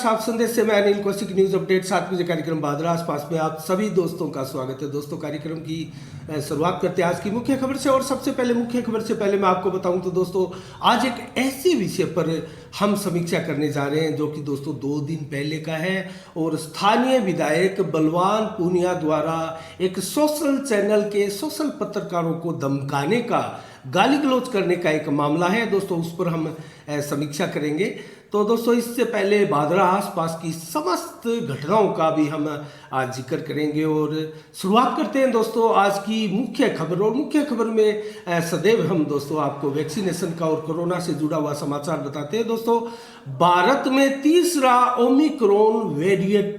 आप संदेश से मैं अनिल कौशिक न्यूज अपडेट 7 बजे कार्यक्रम बादरा आसपास में आप सभी दोस्तों का स्वागत है। दोस्तों कार्यक्रम की शुरुआत करते हैं आज की मुख्य खबर से। और सबसे पहले मुख्य खबर से पहले मैं आपको बताऊं तो दोस्तों आज एक ऐसे विषय पर हम समीक्षा करने जा रहे हैं जो कि दोस्तों 2 दिन पहले का है। और स्थानीय विधायक बलवान पूनिया द्वारा एक सोशल चैनल के सोशल पत्रकारों को धमकाने का, गाली गलौज करने का एक मामला है दोस्तों, उस पर हम समीक्षा करेंगे। तो दोस्तों इससे पहले बादरा आसपास की समस्त घटनाओं का भी हम आज जिक्र करेंगे। और शुरुआत करते हैं दोस्तों आज की मुख्य खबर। और मुख्य खबर में सदैव हम दोस्तों आपको वैक्सीनेशन का और कोरोना से जुड़ा हुआ समाचार बताते हैं। दोस्तों भारत में तीसरा ओमिक्रॉन वेरिएंट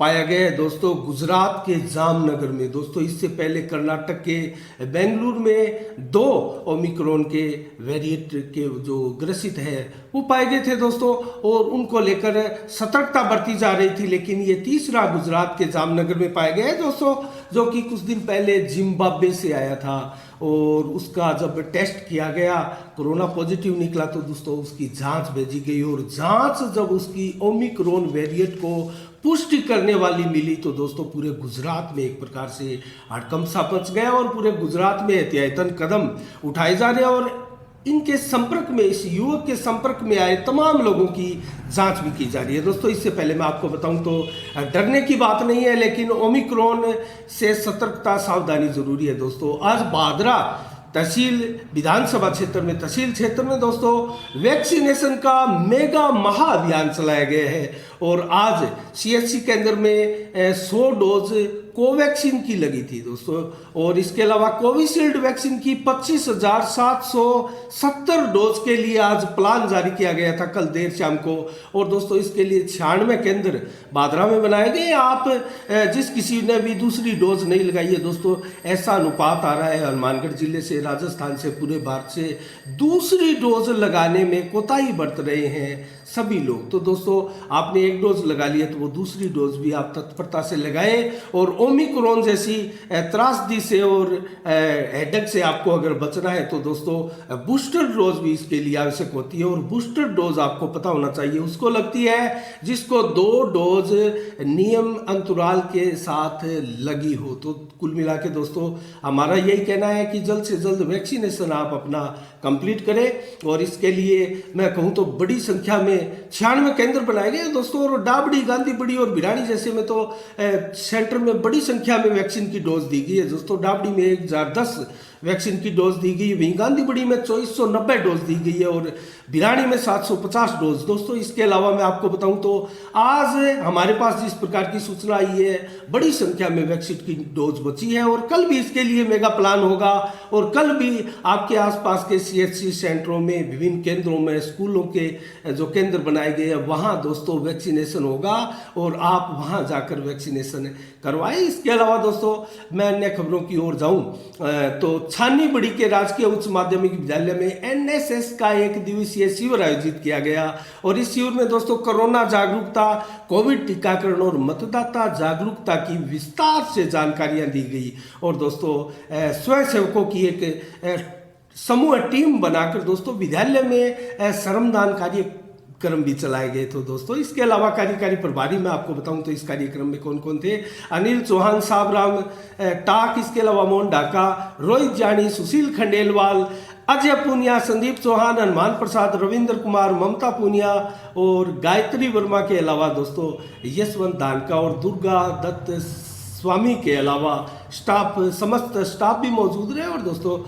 पाया गया है दोस्तों गुजरात के जामनगर में। दोस्तों इससे पहले कर्नाटक के बेंगलुरु में 2 ओमिक्रॉन के वेरिएंट के जो ग्रसित है वो पाए गए थे दोस्तों, और उनको लेकर सतर्कता बरती जा रही थी। लेकिन ये तीसरा गुजरात के जामनगर में पाया गया है दोस्तों, जो कि कुछ दिन पहले जिम्बाब्वे से आया था। और उसका जब टेस्ट किया गया, कोरोना पॉजिटिव निकला, तो दोस्तों उसकी जांच भेजी गई। और जांच जब उसकी ओमिक्रॉन वेरिएंट को पुष्टि करने वाली मिली तो दोस्तों पूरे गुजरात में एक प्रकार से हड़कंप मच गया और पूरे गुजरात में एहतियातन कदम उठाए जा रहे हैं। और इनके संपर्क में, इस युवक के संपर्क में आए तमाम लोगों की जांच भी की जा रही है दोस्तों। इससे पहले मैं आपको बताऊं तो डरने की बात नहीं है, लेकिन ओमिक्रॉन से सतर्कता, सावधानी जरूरी है दोस्तों। आज बादरा तहसील विधानसभा क्षेत्र में, तहसील क्षेत्र में दोस्तों वैक्सीनेशन का मेगा महाअभियान चलाया गया है। और आज सीएचसी केंद्र में 100 डोज कोवैक्सीन की लगी थी दोस्तों। और इसके अलावा कोविशील्ड वैक्सीन की 25,770 डोज के लिए आज प्लान जारी किया गया था कल देर शाम को। और दोस्तों इसके लिए 96 केंद्र बादरा में बनाए गए। आप जिस किसी ने भी दूसरी डोज नहीं लगाई है दोस्तों, ऐसा अनुपात आ रहा है हनुमानगढ़ जिले से, राजस्थान से, पूरे भारत से दूसरी डोज लगाने में कोताही बरत रहे हैं सभी लोग। तो दोस्तों आपने 1 डोज लगा लिया तो वो दूसरी डोज भी आप तत्परता से लगाएं। और ओमिक्रॉन जैसी त्रासदी से और हेडेक से आपको अगर बचना है तो दोस्तों बूस्टर डोज भी इसके लिए आवश्यक होती है। और बूस्टर डोज आपको पता होना चाहिए, उसको लगती है जिसको 2 डोज नियम अंतराल के साथ लगी हो। तो कुल मिला के दोस्तों हमारा यही कहना है कि जल्द से जल्द वैक्सीनेशन आप अपना कंप्लीट करें। और इसके लिए मैं कहूँ तो बड़ी संख्या में 96 केंद्र बनाए गए दोस्तों। और डाबड़ी, गांधीबड़ी और भिराड़ी जैसे में तो सेंटर में बड़ी संख्या में वैक्सीन की डोज दी गई है दोस्तों। डाबड़ी में 1010 वैक्सीन की डोज दी गई, वहीं गांधीबड़ी में 2490 डोज दी गई है, और भिराड़ी में 750 डोज दोस्तों। इसके अलावा मैं आपको बताऊं तो आज हमारे पास जिस प्रकार की सूचना आई है, बड़ी संख्या में वैक्सीन की डोज बची है। और कल भी इसके लिए मेगा प्लान होगा। और कल भी आपके आसपास के सीएचसी सेंटरों में, विभिन्न केंद्रों में, स्कूलों के जो केंद्र बनाए गए हैं वहां दोस्तों वैक्सीनेशन होगा और आप वहां जाकर वैक्सीनेशन करवाएं। इसके अलावा दोस्तों मैं अन्य खबरों की ओर जाऊं तो छानीबड़ी के राजकीय उच्च माध्यमिक विद्यालय में एनएसएस का 1 दिवसीय शिविर आयोजित किया गया। और इस शिविर में दोस्तों कोरोना जागरूकता, कोविड टीकाकरण और मतदाता जागरूकता की विस्तार से जानकारियां दी गई। और दोस्तों स्वयंसेवकों की एक समूह टीम बनाकर दोस्तों विद्यालय में श्रमदान कार्यक्रम भी चलाए गए थे दोस्तों। इसके अलावा कार्यकारी प्रभारी मैं आपको बताऊं तो इस कार्यक्रम में कौन कौन थे: अनिल चौहान, साबराम टाक, इसके अलावा मोहन ढाका, रोहित जानी, सुशील खंडेलवाल, अजय पूनिया, संदीप चौहान, हनुमान प्रसाद, रविंद्र कुमार, ममता पूनिया और गायत्री वर्मा के अलावा दोस्तों यशवंत दानका और दुर्गा दत्त स्वामी के अलावा समस्त स्टाफ भी मौजूद रहे। और दोस्तों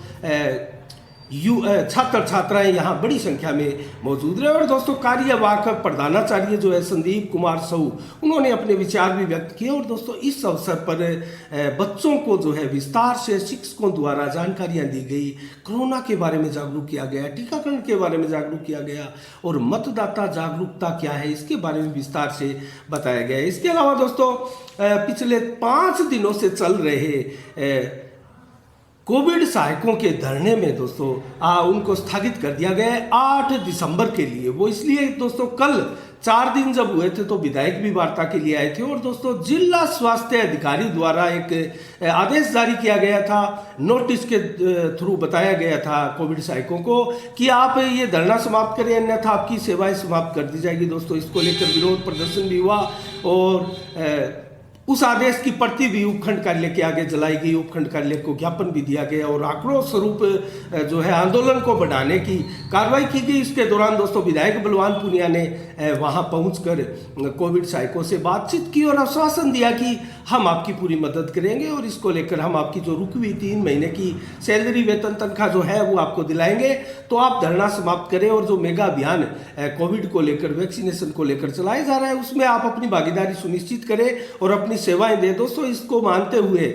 छात्र छात्राएं यहाँ बड़ी संख्या में मौजूद रहे। और दोस्तों कार्यवाहक प्रधानाचार्य जो है संदीप कुमार साहू, उन्होंने अपने विचार भी व्यक्त किए। और दोस्तों इस अवसर पर बच्चों को जो है विस्तार से शिक्षकों द्वारा जानकारियां दी गई, कोरोना के बारे में जागरूक किया गया, टीकाकरण के बारे में जागरूक किया गया, और मतदाता जागरूकता क्या है इसके बारे में विस्तार से बताया गया। इसके अलावा दोस्तों पिछले 5 दिनों से चल रहे कोविड सहायकों के धरने में दोस्तों उनको स्थगित कर दिया गया है 8 दिसंबर के लिए। वो इसलिए दोस्तों कल 4 दिन जब हुए थे तो विधायक भी वार्ता के लिए आए थे। और दोस्तों जिला स्वास्थ्य अधिकारी द्वारा एक आदेश जारी किया गया था, नोटिस के थ्रू बताया गया था कोविड सहायकों को कि आप ये धरना समाप्त करें, अन्यथा आपकी सेवाएं समाप्त कर दी जाएगी। दोस्तों इसको लेकर विरोध प्रदर्शन भी हुआ और उस आदेश की प्रति भी उपखंड कार्यालय के आगे जलाई गई। उपखंड कार्यालय को ज्ञापन भी दिया गया और आक्रोश स्वरूप जो है आंदोलन को बढ़ाने की कार्रवाई की गई। इसके दौरान दोस्तों विधायक बलवान पूनिया ने वहां पहुंचकर कोविड सहायकों से बातचीत की और आश्वासन दिया कि हम आपकी पूरी मदद करेंगे और इसको लेकर हम आपकी जो रुकी हुई 3 महीने की सैलरी वेतन तनख्वाह जो है वो आपको दिलाएंगे। तो आप धरना समाप्त करें और जो मेगा अभियान कोविड को लेकर, वैक्सीनेशन को लेकर चलाया जा रहा है उसमें आप अपनी भागीदारी सुनिश्चित करें और अपनी सेवाएं दें। दोस्तों इसको मानते हुए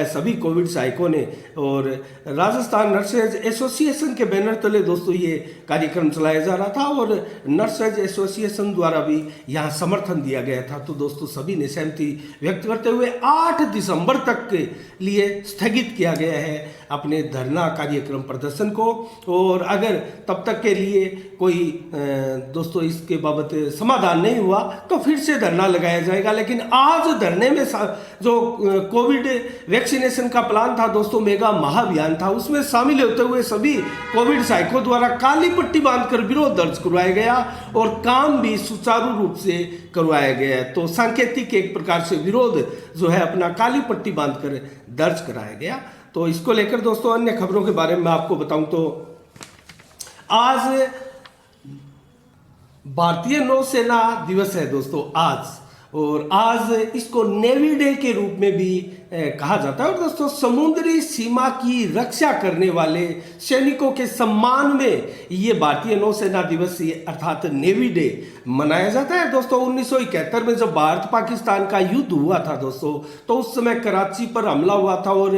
सभी कोविड सहायकों ने और राजस्थान नर्सेज एसोसिएशन के बैनर तले दोस्तों ये कार्यक्रम चलाया जा रहा था और नर्सेज एसोसिएशन द्वारा भी यहाँ समर्थन दिया गया था। तो दोस्तों सभी ने सहमति व्यक्त करते हुए 8 दिसंबर तक के लिए स्थगित किया गया है अपने धरना कार्यक्रम प्रदर्शन को। और अगर तब तक के लिए कोई दोस्तों इसके बाबत समाधान नहीं हुआ तो फिर से धरना लगाया जाएगा। लेकिन आज धरने में जो कोविड वैक्सीनेशन का प्लान था दोस्तों, मेगा महाअभियान था, उसमें शामिल होते हुए सभी कोविड सहायकों द्वारा काली पट्टी बांधकर विरोध दर्ज करवाया गया और काम भी सुचारू रूप से करवाया गया है। तो सांकेतिक एक प्रकार से विरोध जो है अपना काली पट्टी बांधकर दर्ज कराया गया। तो इसको लेकर दोस्तों अन्य खबरों के बारे में मैं आपको बताऊं तो आज भारतीय नौसेना दिवस है दोस्तों आज, और आज इसको नेवी डे के रूप में भी कहा जाता है। और दोस्तों समुद्री सीमा की रक्षा करने वाले सैनिकों के सम्मान में ये भारतीय नौसेना दिवस अर्थात नेवी डे मनाया जाता है। दोस्तों 1971 में जब भारत पाकिस्तान का युद्ध हुआ था दोस्तों, तो उस समय कराची पर हमला हुआ था और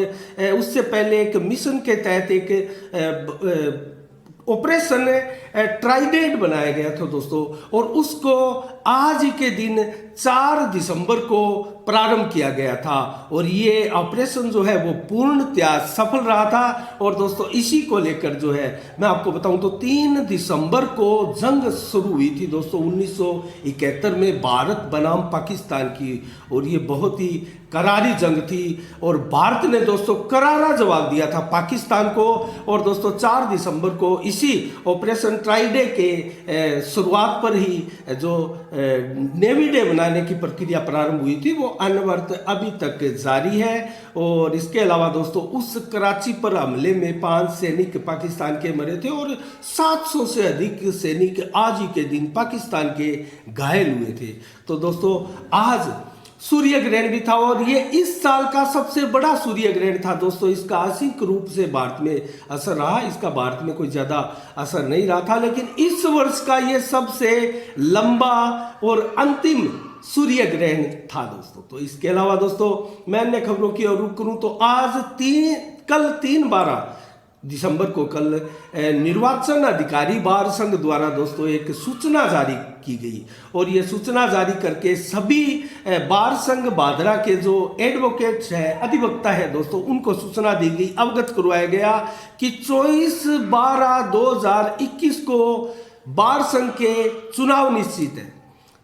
उससे पहले एक मिशन के तहत एक ऑपरेशन ट्राइडेंट बनाया गया था दोस्तों, और उसको आज ही के दिन 4 दिसंबर को प्रारंभ किया गया था और ये ऑपरेशन जो है वो पूर्णतया सफल रहा था। और दोस्तों इसी को लेकर जो है मैं आपको बताऊं तो 3 दिसंबर को जंग शुरू हुई थी दोस्तों 1971 में भारत बनाम पाकिस्तान की, और ये बहुत ही करारी जंग थी और भारत ने दोस्तों करारा जवाब दिया था पाकिस्तान को। और दोस्तों 4 दिसंबर को इसी ऑपरेशन ट्राइडे के शुरुआत पर ही जो नेवी डे बनाने की प्रक्रिया प्रारंभ हुई थी वो अनवरत अभी तक जारी है। और इसके अलावा दोस्तों उस कराची पर हमले में 5 सैनिक पाकिस्तान के मरे थे और 700 से अधिक सैनिक आज ही के दिन पाकिस्तान के घायल हुए थे। तो दोस्तों आज सूर्य ग्रहण भी था और ये इस साल का सबसे बड़ा सूर्य ग्रहण था दोस्तों। इसका आंशिक रूप से भारत में असर रहा, इसका भारत में कोई ज्यादा असर नहीं रहा था, लेकिन इस वर्ष का ये सबसे लंबा और अंतिम सूर्य ग्रहण था दोस्तों। तो इसके अलावा दोस्तों मैं अन्य खबरों की ओर रुख करूं तो आज कल 3/12 दिसंबर को कल निर्वाचन अधिकारी बार संघ द्वारा दोस्तों एक सूचना जारी की गई और ये सूचना जारी करके सभी बार संघ बादरा के जो एडवोकेट्स है, अधिवक्ता है दोस्तों, उनको सूचना दी गई, अवगत करवाया गया कि 24/12/2021 को बार संघ के चुनाव निश्चित है।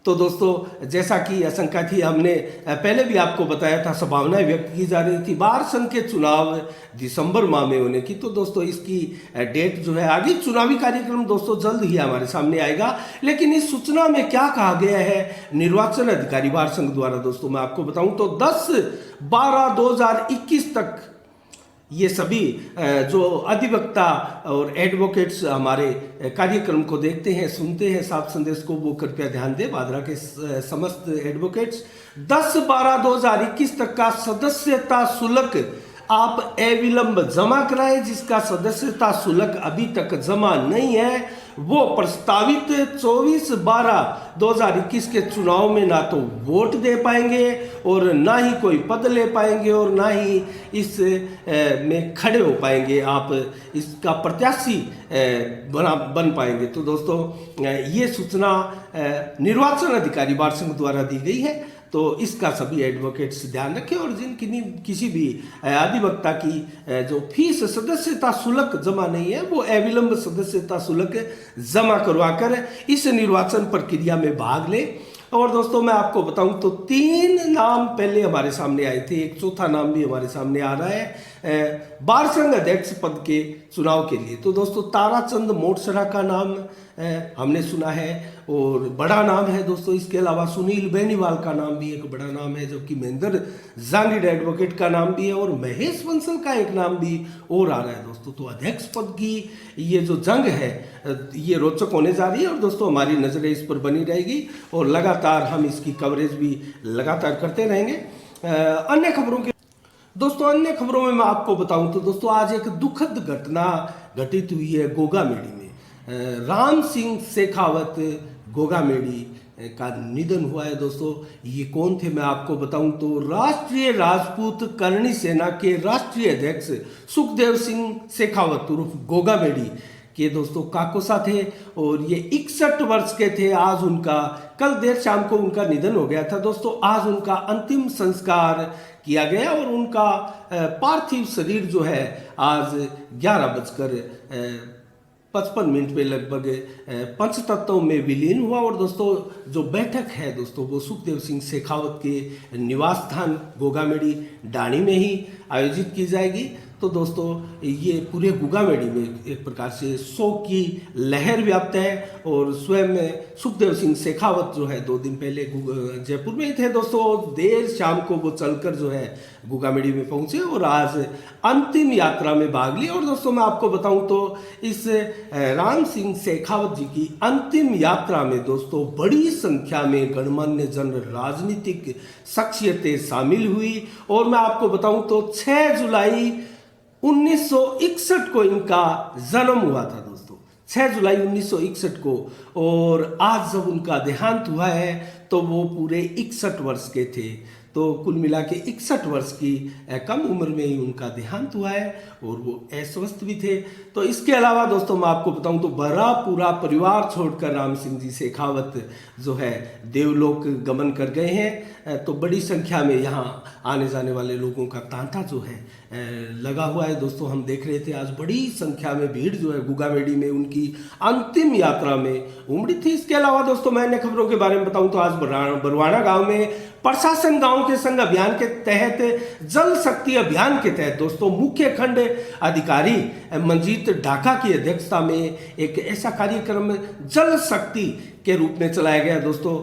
तो दोस्तों जैसा कि आशंका थी, हमने पहले भी आपको बताया था, संभावनाएं व्यक्त की जा रही थी बार संघ के चुनाव दिसंबर माह में होने की। तो दोस्तों इसकी डेट जो है आगे चुनावी कार्यक्रम दोस्तों जल्द ही हमारे सामने आएगा। लेकिन इस सूचना में क्या कहा गया है निर्वाचन अधिकारी बार संघ द्वारा दोस्तों मैं आपको बताऊं तो 10/12/2021 तक ये सभी जो अधिवक्ता और एडवोकेट्स हमारे कार्यक्रम को देखते हैं, सुनते हैं साफ संदेश को, वो कृपया ध्यान दें। बादरा के समस्त एडवोकेट्स 10/12/2021 तक का सदस्यता शुल्क आप अविलंब जमा कराएं। जिसका सदस्यता शुल्क अभी तक जमा नहीं है वो प्रस्तावित 24/12/2021 के चुनाव में ना तो वोट दे पाएंगे और ना ही कोई पद ले पाएंगे और ना ही इस में खड़े हो पाएंगे, आप इसका प्रत्याशी बन पाएंगे। तो दोस्तों ये सूचना निर्वाचन अधिकारी बार संघ द्वारा दी गई है। तो इसका सभी एडवोकेट्स ध्यान रखें। और किसी भी अधिवक्ता की जो फीस सदस्यता शुल्क जमा नहीं है वो अविलंब सदस्यता शुल्क जमा करवाकर इस निर्वाचन प्रक्रिया में भाग ले। और दोस्तों मैं आपको बताऊं तो 3 नाम पहले हमारे सामने आए थे, एक चौथा नाम भी हमारे सामने आ रहा है बार संघ अध्यक्ष पद के चुनाव के लिए। तो दोस्तों ताराचंद मोटसरा का नाम हमने सुना है और बड़ा नाम है दोस्तों। इसके अलावा सुनील बेनीवाल का नाम भी एक बड़ा नाम है, जबकि महेंद्र जांगिड एडवोकेट का नाम भी है और महेश बंसल का एक नाम भी और आ रहा है दोस्तों। तो अध्यक्ष पद की ये जो जंग है ये रोचक होने जा रही है और दोस्तों हमारी नजरें इस पर बनी रहेगी और लगातार हम इसकी कवरेज भी लगातार करते रहेंगे। अन्य खबरों के अन्य खबरों में मैं आपको बताऊं तो दोस्तों आज एक दुखद घटना घटित हुई है गोगामेडी में। राम सिंह शेखावत गोगामेडी का निधन हुआ है दोस्तों। ये कौन थे मैं आपको बताऊं तो राष्ट्रीय राजपूत करणी सेना के राष्ट्रीय अध्यक्ष सुखदेव सिंह शेखावत उर्फ गोगामेडी के दोस्तों काकोसा थे और ये 61 वर्ष के थे। आज उनका कल देर शाम को उनका निधन हो गया था दोस्तों। आज उनका अंतिम संस्कार किया गया और उनका पार्थिव शरीर जो है आज 11:55 पे लगभग पंचतत्वों में विलीन हुआ। और दोस्तों जो बैठक है दोस्तों वो सुखदेव सिंह शेखावत के निवास स्थान गोगामेडी डाणी में ही आयोजित की जाएगी। तो दोस्तों ये पूरे गोगामेडी में एक प्रकार से शोक की लहर व्याप्त है और स्वयं सुखदेव सिंह शेखावत जो है 2 दिन पहले जयपुर में ही थे दोस्तों। देर शाम को वो चलकर जो है गोगामेडी में पहुंचे और आज अंतिम यात्रा में भाग ली। और दोस्तों मैं आपको बताऊं तो इस राम सिंह शेखावत जी की अंतिम यात्रा में दोस्तों बड़ी संख्या में गणमान्य जन राजनीतिक शख्सियतें शामिल हुई। और मैं आपको बताऊं तो 6 जुलाई 1961 को इनका जन्म हुआ था दोस्तों, 6 जुलाई 1961 को। और आज जब उनका देहांत हुआ है तो वो पूरे 61 वर्ष के थे। तो कुल मिला के 61 वर्ष की कम उम्र में ही उनका देहांत हुआ है और वो अस्वस्थ भी थे। तो इसके अलावा दोस्तों मैं आपको बताऊं तो बड़ा पूरा परिवार छोड़कर राम सिंह जी शेखावत जो है देवलोक गमन कर गए हैं। तो बड़ी संख्या में यहाँ आने जाने वाले लोगों का तांता जो है लगा हुआ है दोस्तों। हम देख रहे थे आज बड़ी संख्या में भीड़ जो है गोगामेडी में उनकी अंतिम यात्रा में उमड़ी थी। इसके अलावा दोस्तों मैं अन्य खबरों के बारे में बताऊं तो आज बरवाना गांव में प्रशासन गांव के संग अभियान के तहत जल शक्ति अभियान के तहत दोस्तों मुख्य खंड अधिकारी मंजीत ढाका की अध्यक्षता में एक ऐसा कार्यक्रम जल शक्ति के रूप में चलाया गया दोस्तों।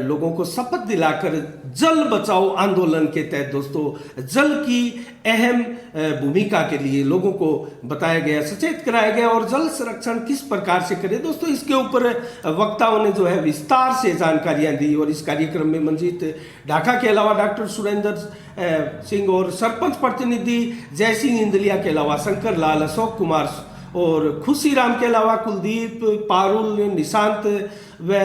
लोगों को शपथ दिलाकर जल बचाओ आंदोलन के तहत दोस्तों जल की अहम भूमिका के लिए लोगों को बताया गया, सचेत कराया गया और जल संरक्षण किस प्रकार से करें दोस्तों इसके ऊपर वक्ताओं ने जो है विस्तार से जानकारियां दी। और इस कार्यक्रम में मंजीत ढाका के अलावा डॉक्टर सुरेंद्र सिंह और सरपंच प्रतिनिधि जय सिंह इंदलिया के अलावा शंकर लाल, अशोक कुमार और खुशी राम के अलावा कुलदीप, पारुल, निशांत व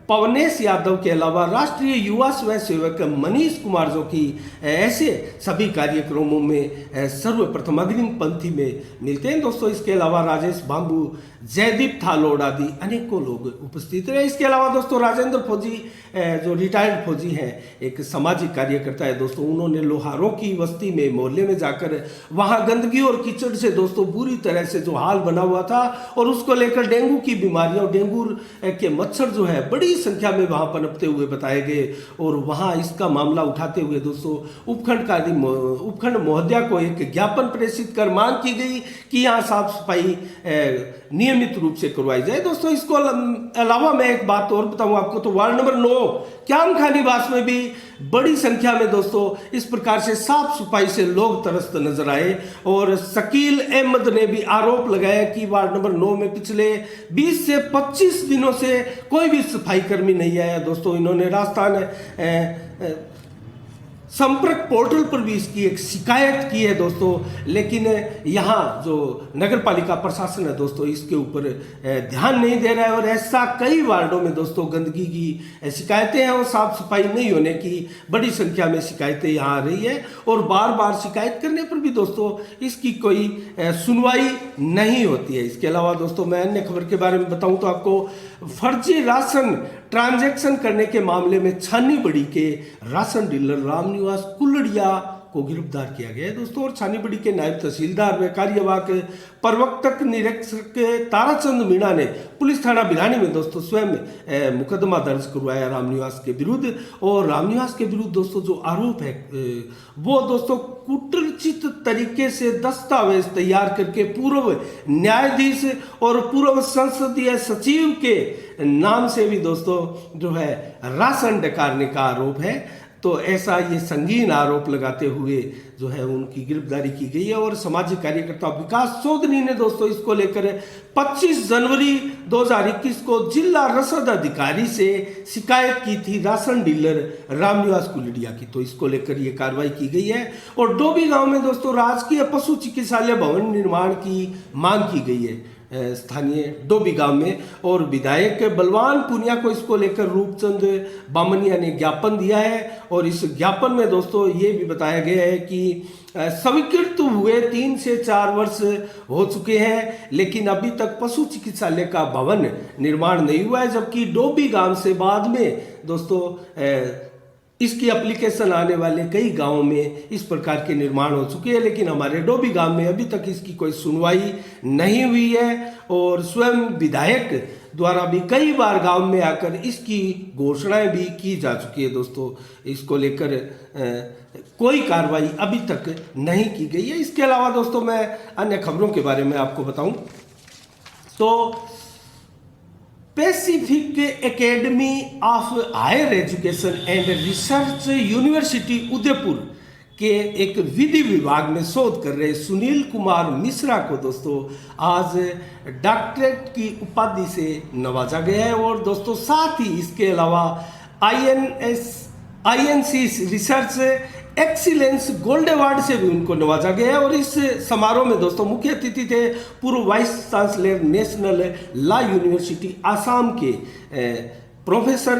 पवनेश यादव के अलावा राष्ट्रीय युवा स्वयं सेवक मनीष कुमार जो कि ऐसे सभी कार्यक्रमों में सर्वप्रथम अग्रिम पंक्ति में मिलते हैं दोस्तों। इसके अलावा राजेश बांबू, जयदीप थालोड़ आदि अनेकों लोग उपस्थित रहे। इसके अलावा दोस्तों राजेंद्र फौजी जो रिटायर्ड फौजी हैं एक सामाजिक कार्यकर्ता है दोस्तों, उन्होंने लोहारों की बस्ती में मोहल्ले में जाकर वहां गंदगी और कीचड़ से दोस्तों बुरी तरह से जो हाल बना हुआ था और उसको लेकर डेंगू की बीमारियां, डेंगू के मच्छर जो है बड़ी संख्या में वहां पनपते हुए बताए गए। और वहां इसका मामला उठाते हुए दोस्तों उपखंड महोदया को एक ज्ञापन प्रेषित कर मांग की गई कि यहाँ साफ सफाई नियमित रूप से करवाई जाए दोस्तों। इसको अलावा मैं एक बात और बताऊं आपको तो वार्ड नंबर 9 क्यामखा निवास में भी बड़ी संख्या में दोस्तों इस प्रकार से साफ सफाई से लोग तरसत नजर आए। और शकील अहमद ने भी आरोप लगाया कि वार्ड नंबर 9 में पिछले 20 से 25 दिनों से कोई भी सफाई कर्मी नहीं आया दोस्तों। इन्होंने राजस्थान संपर्क पोर्टल पर भी इसकी एक शिकायत की है दोस्तों, लेकिन यहाँ जो नगर पालिका प्रशासन है दोस्तों इसके ऊपर ध्यान नहीं दे रहा है। और ऐसा कई वार्डों में दोस्तों गंदगी की शिकायतें हैं और साफ सफाई नहीं होने की बड़ी संख्या में शिकायतें यहाँ आ रही है। और बार बार शिकायत करने पर भी दोस्तों इसकी कोई सुनवाई नहीं होती है। इसके अलावा दोस्तों मैं अन्य खबर के बारे में बताऊं तो आपको फर्जी राशन ट्रांजैक्शन करने के मामले में छानी बड़ी के राशन डीलर रामनिवास कुलड़िया को गिरफ्तार किया गया है दोस्तों। और छानीबड़ी के नायब तहसीलदार व कार्यवाहक प्रवक्तक निरीक्षक ताराचंद मीणा ने पुलिस थाना बिलानी में दोस्तों स्वयं मुकदमा दर्ज करवाया रामनिवास के विरुद्ध। और रामनिवास के विरुद्ध दोस्तों जो आरोप है वो दोस्तों कुटचित तरीके से दस्तावेज तैयार करके पूर्व न्यायाधीश और पूर्व संसदीय सचिव के नाम से भी दोस्तों जो है राशन डकारने का आरोप है। तो ऐसा ये संगीन आरोप लगाते हुए जो है उनकी गिरफ्तारी की गई है। और सामाजिक कार्यकर्ता विकास चौधरी ने दोस्तों इसको लेकर 25 जनवरी 2021 को जिला रसद अधिकारी से शिकायत की थी राशन डीलर रामनिवास कुलड़िया की। तो इसको लेकर ये कार्रवाई की गई है। और डोभी गांव में दोस्तों राजकीय पशु चिकित्सालय भवन निर्माण की मांग की गई है स्थानीय डोभी गांव में। और विधायक बलवान पुनिया को इसको लेकर रूपचंद बामनिया ने ज्ञापन दिया है। और इस ज्ञापन में दोस्तों ये भी बताया गया है कि स्वीकृत हुए 3 से 4 वर्ष हो चुके हैं, लेकिन अभी तक पशु चिकित्सालय का भवन निर्माण नहीं हुआ है। जबकि डोभी गांव से बाद में दोस्तों इसकी एप्लीकेशन आने वाले कई गांवों में इस प्रकार के निर्माण हो चुके हैं, लेकिन हमारे डोभी गांव में अभी तक इसकी कोई सुनवाई नहीं हुई है। और स्वयं विधायक द्वारा भी कई बार गांव में आकर इसकी घोषणाएं भी की जा चुकी है दोस्तों। इसको लेकर कोई कार्रवाई अभी तक नहीं की गई है। इसके अलावा दोस्तों मैं अन्य खबरों के बारे में आपको बताऊं तो Pacific academy of higher education and research university Udaipur के एक विधि विभाग में शोध कर रहे सुनील कुमार मिश्रा को दोस्तों आज डॉक्टरेट की उपाधि से नवाजा गया है। और दोस्तों साथ ही इसके अलावा INC research excellence gold award से भी उनको नवाजा गया है। और इस समारोह में दोस्तों मुख्य अतिथि थे पूर्व vice chancellor national law university Assam के प्रोफेसर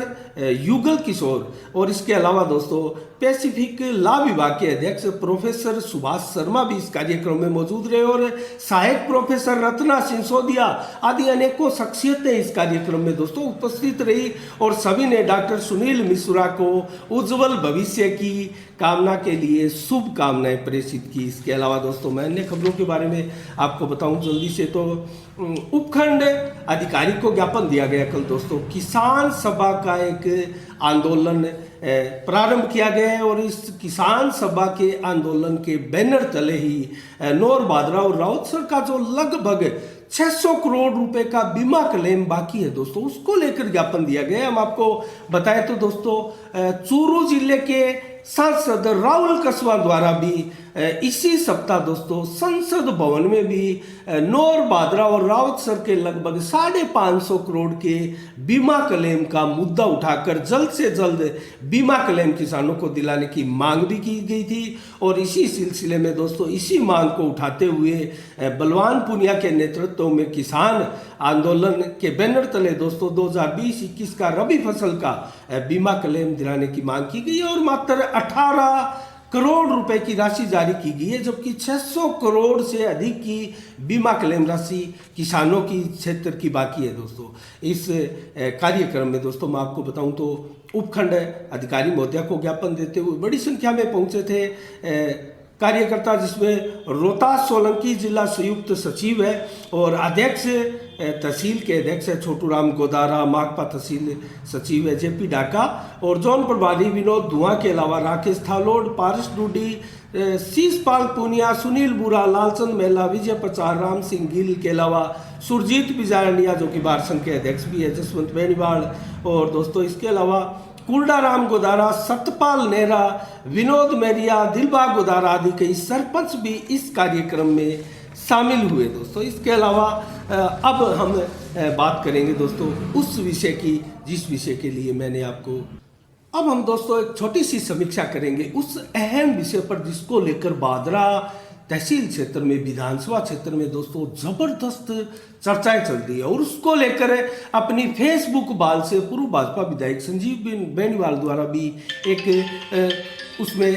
युगल किशोर। और इसके अलावा दोस्तों पैसिफिक लॉ विभाग के अध्यक्ष प्रोफेसर सुभाष शर्मा भी इस कार्यक्रम में मौजूद रहे। और सहायक प्रोफेसर रत्ना सिंसोदिया आदि अनेकों शख्सियतें इस कार्यक्रम में दोस्तों उपस्थित रही। और सभी ने डॉक्टर सुनील मिश्रा को उज्जवल भविष्य की कामना के लिए शुभकामनाएं प्रेषित की। इसके अलावा दोस्तों मैं अन्य खबरों के बारे में आपको बताऊं जल्दी से। तो उपखंड अधिकारी को ज्ञापन दिया गया कल दोस्तों। किसान सभा का एक आंदोलन प्रारंभ किया गया है। और इस किसान सभा के आंदोलन के बैनर तले ही नौर बादरा और राउत सर का जो लगभग 600 करोड़ रुपए का बीमा क्लेम बाकी है दोस्तों, उसको लेकर ज्ञापन दिया गया है। हम आपको बताएं तो दोस्तों चूरू जिले के सांसद राहुल कस्वां द्वारा भी इसी सप्ताह दोस्तों संसद भवन में भी नौर बादरा और राउत सर के लगभग 550 करोड़ के बीमा क्लेम का मुद्दा उठाकर जल्द से जल्द बीमा क्लेम किसानों को दिलाने की मांग भी की गई थी। और इसी सिलसिले में दोस्तों इसी मांग को उठाते हुए बलवान पुनिया के नेतृत्व में किसान आंदोलन के बैनर तले दोस्तों 2020-21 का रबी फसल का बीमा क्लेम दिलाने की मांग की गई है। और मात्र 18 करोड़ रुपए की राशि जारी की गई है, जबकि 600 करोड़ से अधिक की बीमा क्लेम राशि किसानों की क्षेत्र की बाकी है दोस्तों। इस कार्यक्रम में दोस्तों मैं आपको बताऊं तो उपखंड अधिकारी महोदया को ज्ञापन देते हुए बड़ी संख्या में पहुंचे थे कार्यकर्ता, जिसमें रोहतास सोलंकी जिला संयुक्त सचिव है और अध्यक्ष तहसील के अध्यक्ष है छोटू राम गोदारा, माकपा तहसील सचिव है जेपी डाका और जोन प्रभारी विनोद धुआं के अलावा राकेश थालोड, पारस डूडी, शीशपाल पुनिया, सुनील बुरा, लालचंद मेहला, विजय प्रचार, राम सिंह गिल के अलावा सुरजीत बिजारनिया जो कि बार संघ के अध्यक्ष भी है, जसवंत बेनीवाल और दोस्तों इसके अलावा कुलडा राम गोदारा, सतपाल नेहरा, विनोद मेरिया, दिलबाग गोदारा आदि कई सरपंच भी इस कार्यक्रम में शामिल हुए दोस्तों। इसके अलावा अब हम बात करेंगे दोस्तों उस विषय की जिस विषय के लिए मैंने आपको अब हम दोस्तों एक छोटी सी समीक्षा करेंगे उस अहम विषय पर जिसको लेकर बादरा तहसील क्षेत्र में, विधानसभा क्षेत्र में दोस्तों जबरदस्त चर्चाएं चल रही है और उसको लेकर अपनी फेसबुक वाल से पूर्व भाजपा विधायक संजीव बेनीवाल द्वारा भी एक उसमें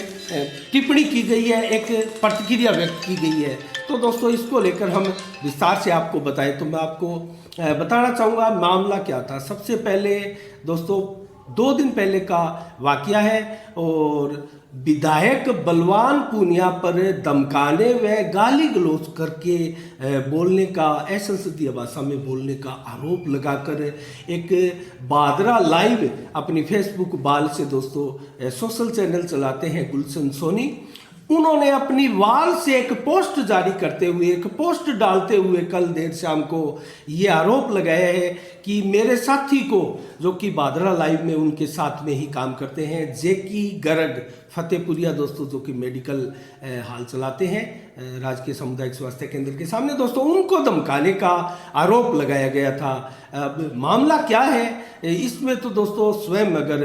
टिप्पणी की गई है, एक प्रतिक्रिया व्यक्त की गई है। तो दोस्तों इसको लेकर हम विस्तार से आपको बताएं तो मैं आपको बताना चाहूँगा मामला क्या था। सबसे पहले दोस्तों 2 दिन पहले का वाकया है और विधायक बलवान पूनिया पर धमकाने व गाली गलौज करके बोलने का, असंसदीय भाषा में बोलने का आरोप लगाकर एक बादरा लाइव अपनी फेसबुक वाल से दोस्तों सोशल चैनल चलाते हैं गुलशन सोनी, उन्होंने अपनी वाल से एक पोस्ट जारी करते हुए, एक पोस्ट डालते हुए कल देर शाम को ये आरोप लगाया है कि मेरे साथी को, जो कि बादरा लाइव में उनके साथ में ही काम करते हैं, जेकी गर्ग फतेहपुरिया दोस्तों, जो कि मेडिकल हाल चलाते हैं राजकीय सामुदायिक स्वास्थ्य केंद्र के सामने दोस्तों, उनको धमकाने का आरोप लगाया गया था। अब मामला क्या है इसमें तो दोस्तों स्वयं अगर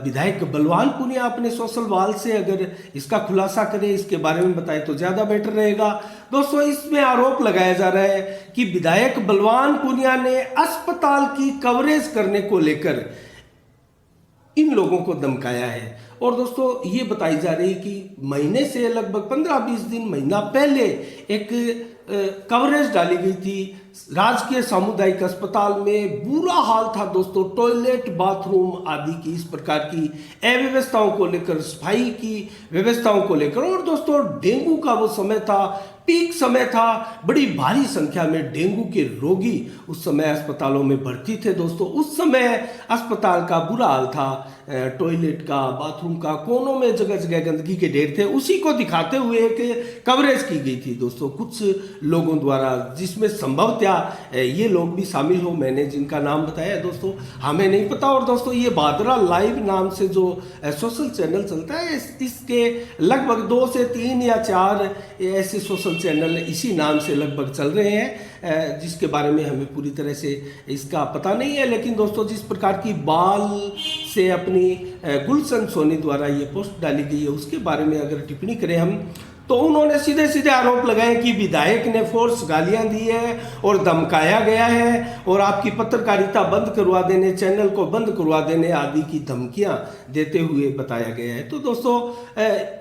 विधायक बलवान पूनिया अपने सोशल वाल से अगर इसका खुलासा करें, इसके बारे में बताए तो ज़्यादा बेटर रहेगा। दोस्तों इसमें आरोप लगाया जा रहा है कि विधायक बलवान पूनिया ने अस्पताल की कवरेज करने को लेकर इन लोगों को धमकाया है और दोस्तों ये बताई जा रही है कि महीने से लगभग 15-20 दिन, महीना पहले एक कवरेज डाली गई थी राजकीय सामुदायिक अस्पताल में। बुरा हाल था दोस्तों, टॉयलेट, बाथरूम आदि की इस प्रकार की अव्यवस्थाओं को लेकर, सफाई की व्यवस्थाओं को लेकर। और दोस्तों डेंगू का वो समय था, पीक समय था, बड़ी भारी संख्या में डेंगू के रोगी उस समय अस्पतालों में भर्ती थे दोस्तों। उस समय अस्पताल का बुरा हाल था, टॉयलेट का, बाथरूम का, कोनों में जगह जगह गंदगी के ढेर थे। उसी को दिखाते हुए एक कवरेज की गई थी दोस्तों कुछ लोगों द्वारा, जिसमें संभवतः ये लोग भी शामिल हो। मैंने जिनका नाम बताया दोस्तों हमें नहीं पता। और दोस्तों ये बादरा लाइव नाम से जो सोशल चैनल चलता है, इसके लगभग 2 से 3 या 4 ऐसे सोशल चैनल इसी नाम से लगभग चल रहे हैं, जिसके बारे में हमें पूरी तरह से इसका पता नहीं है। लेकिन दोस्तों जिस प्रकार की बाल से अपनी गुलशन सोनी द्वारा ये पोस्ट डाली गई है, उसके बारे में अगर टिप्पणी करें हम, तो उन्होंने सीधे सीधे आरोप लगाए कि विधायक ने फोर्स गालियां दी है और धमकाया गया है और आपकी पत्रकारिता बंद करवा देने, चैनल को बंद करवा देने आदि की धमकियां देते हुए बताया गया है। तो दोस्तों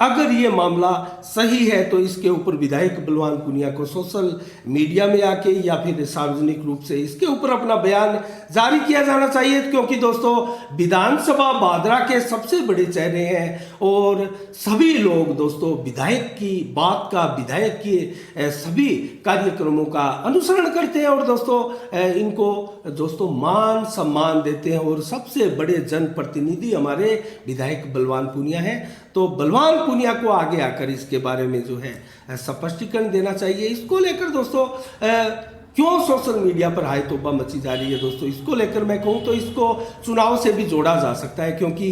अगर ये मामला सही है तो इसके ऊपर विधायक बलवान पूनिया को सोशल मीडिया में आके या फिर सार्वजनिक रूप से इसके ऊपर अपना बयान जारी किया जाना चाहिए, क्योंकि दोस्तों विधानसभा बादरा के सबसे बड़े चेहरे हैं और सभी लोग दोस्तों विधायक की बात का, विधायक के सभी कार्यक्रमों का अनुसरण करते हैं और दोस्तों इनको दोस्तों मान सम्मान देते हैं। और सबसे बड़े जनप्रतिनिधि हमारे विधायक बलवान पूनिया हैं, तो बलवान पूनिया को आगे आकर इसके बारे में जो है स्पष्टीकरण देना चाहिए। इसको लेकर दोस्तों क्यों सोशल मीडिया पर हाय तौबा मची जा रही है दोस्तों, इसको लेकर मैं कहूँ तो इसको चुनाव से भी जोड़ा जा सकता है, क्योंकि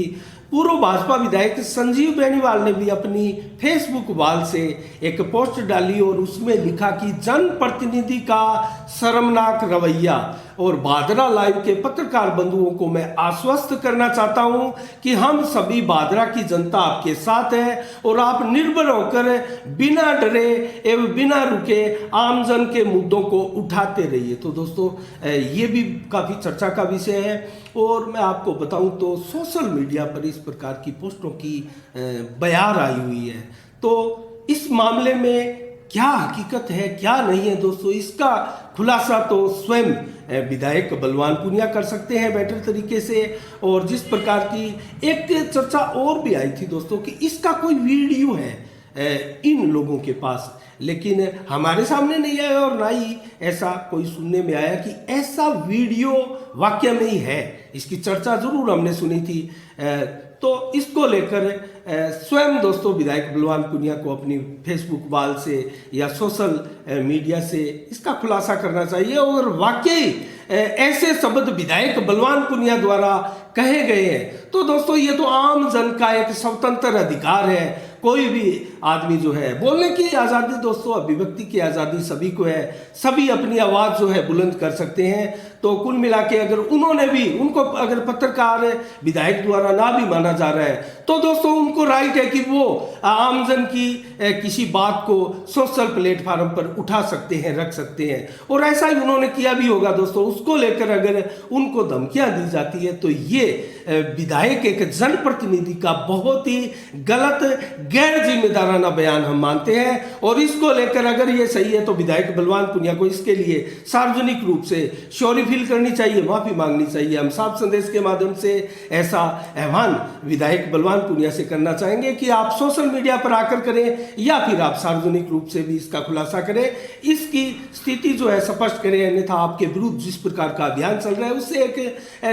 पूर्व भाजपा विधायक संजीव बेनीवाल ने भी अपनी फेसबुक वाल से एक पोस्ट डाली और उसमें लिखा कि जनप्रतिनिधि का शर्मनाक रवैया। और बादरा लाइव के पत्रकार बंधुओं को मैं आश्वस्त करना चाहता हूं कि हम सभी बादरा की जनता आपके साथ है और आप निर्भर होकर बिना डरे एवं बिना रुके आमजन के मुद्दों को उठाते रहिए। तो दोस्तों ये भी काफ़ी चर्चा का विषय है और मैं आपको बताऊं तो सोशल मीडिया पर इस प्रकार की पोस्टों की बयार आई हुई है। तो इस मामले में क्या हकीकत है क्या नहीं है दोस्तों, इसका खुलासा तो स्वयं विधायक बलवान पूनिया कर सकते हैं बेटर तरीके से। और जिस प्रकार की एक चर्चा और भी आई थी दोस्तों कि इसका कोई वीडियो है इन लोगों के पास, लेकिन हमारे सामने नहीं आया और ना ही ऐसा कोई सुनने में आया कि ऐसा वीडियो वाकई में ही है। इसकी चर्चा जरूर हमने सुनी थी। तो इसको लेकर स्वयं दोस्तों विधायक बलवान पूनिया को अपनी फेसबुक वाल से या सोशल मीडिया से इसका खुलासा करना चाहिए। और वाकई ऐसे शब्द विधायक बलवान पूनिया द्वारा कहे गए हैं तो दोस्तों ये तो आम जन का एक स्वतंत्र अधिकार है। कोई भी आदमी जो है, बोलने की आज़ादी दोस्तों, अभिव्यक्ति की आज़ादी सभी को है, सभी अपनी आवाज़ जो है बुलंद कर सकते हैं। तो कुल मिला के अगर उन्होंने भी, उनको अगर पत्रकार विधायक द्वारा ना भी माना जा रहा है तो दोस्तों उनको राइट है कि वो आमजन की किसी बात को सोशल प्लेटफार्म पर उठा सकते हैं, रख सकते हैं, और ऐसा ही उन्होंने किया भी होगा दोस्तों। उसको लेकर अगर उनको धमकियां दी जाती है तो ये विधायक एक जनप्रतिनिधि का बहुत ही गलत, गैर जिम्मेदाराना बयान हम मानते हैं। और इसको लेकर अगर ये सही है तो विधायक बलवान पुनिया को इसके लिए सार्वजनिक रूप से सॉरी फील करनी चाहिए, माफी मांगनी चाहिए। हम साफ संदेश के माध्यम से ऐसा आह्वान विधायक बलवान पुनिया से करना चाहेंगे कि आप सोशल मीडिया पर आकर करें या फिर आप सार्वजनिक रूप से भी इसका खुलासा करें, इसकी स्थिति जो है स्पष्ट करें, अन्यथा आपके विरुद्ध जिस प्रकार का अभियान चल रहा है उससे एक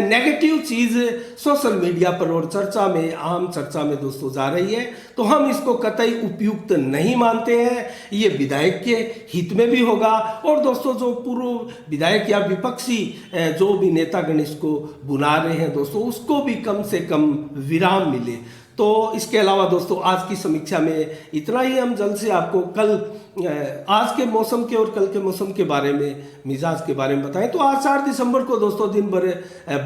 नेगेटिव चीज सोशल मीडिया पर और चर्चा में, आम चर्चा में दोस्तों जा रही है। तो हम इसको कतई उपयुक्त नहीं मानते हैं, ये विधायक के हित में भी होगा और दोस्तों जो पूर्व विधायक या विपक्षी जो भी नेतागण इसको बुला रहे हैं दोस्तों, उसको भी कम से कम विराम मिले। तो इसके अलावा दोस्तों आज की समीक्षा में इतना ही। हम जल्द से आपको कल आज के मौसम के और कल के मौसम के बारे में, मिजाज के बारे में बताएं। तो आज 4 दिसंबर को दोस्तों दिन भर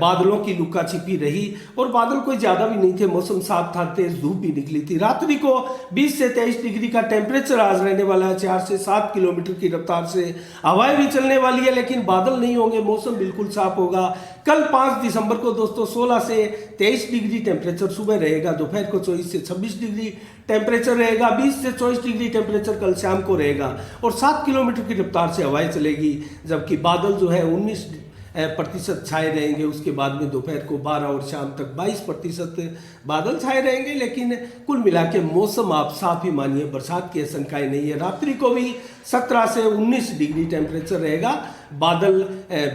बादलों की लुका छिपी रही और बादल कोई ज़्यादा भी नहीं थे, मौसम साफ था, तेज धूप भी निकली थी। रात्रि को 20 से 23 डिग्री का टेम्परेचर आज रहने वाला है। 4 से 7 किलोमीटर की रफ्तार से हवाएं भी चलने वाली है, लेकिन बादल नहीं होंगे, मौसम बिल्कुल साफ होगा। कल 5 दिसंबर को दोस्तों 16 से 23 डिग्री टेम्परेचर सुबह रहेगा, दोपहर को 24 से 26 डिग्री टेम्परेचर रहेगा, 20 से 24 डिग्री टेम्परेचर कल शाम को रहेगा और 7 किलोमीटर की रफ्तार से हवाएं चलेगी। जबकि बादल जो है 19% छाए रहेंगे, उसके बाद में दोपहर को 12 और शाम तक 22% बादल छाए रहेंगे। लेकिन कुल मिला के मौसम आप साफ ही मानिए, बरसात की आशंकाएं नहीं है। रात्रि को भी 17 से 19 डिग्री टेम्परेचर रहेगा, बादल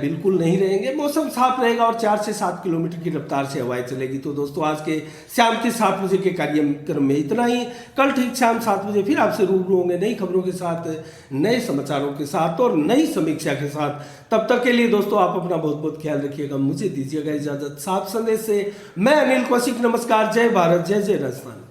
बिल्कुल नहीं रहेंगे, मौसम साफ रहेगा और 4 से 7 किलोमीटर की रफ्तार से हवाएं चलेगी। तो दोस्तों आज के शाम के 7 बजे के कार्यक्रम में इतना ही। कल ठीक शाम 7 बजे फिर आपसे रूबरू होंगे नई खबरों के साथ, नए समाचारों के साथ और नई समीक्षा के साथ। तब तक के लिए दोस्तों आप अपना बहुत बहुत ख्याल रखिएगा। मुझे दीजिएगा इजाजत। साफ संदेश से मैं अनिल कौशिक, नमस्कार। जय भारत, जय जय राजस्थान।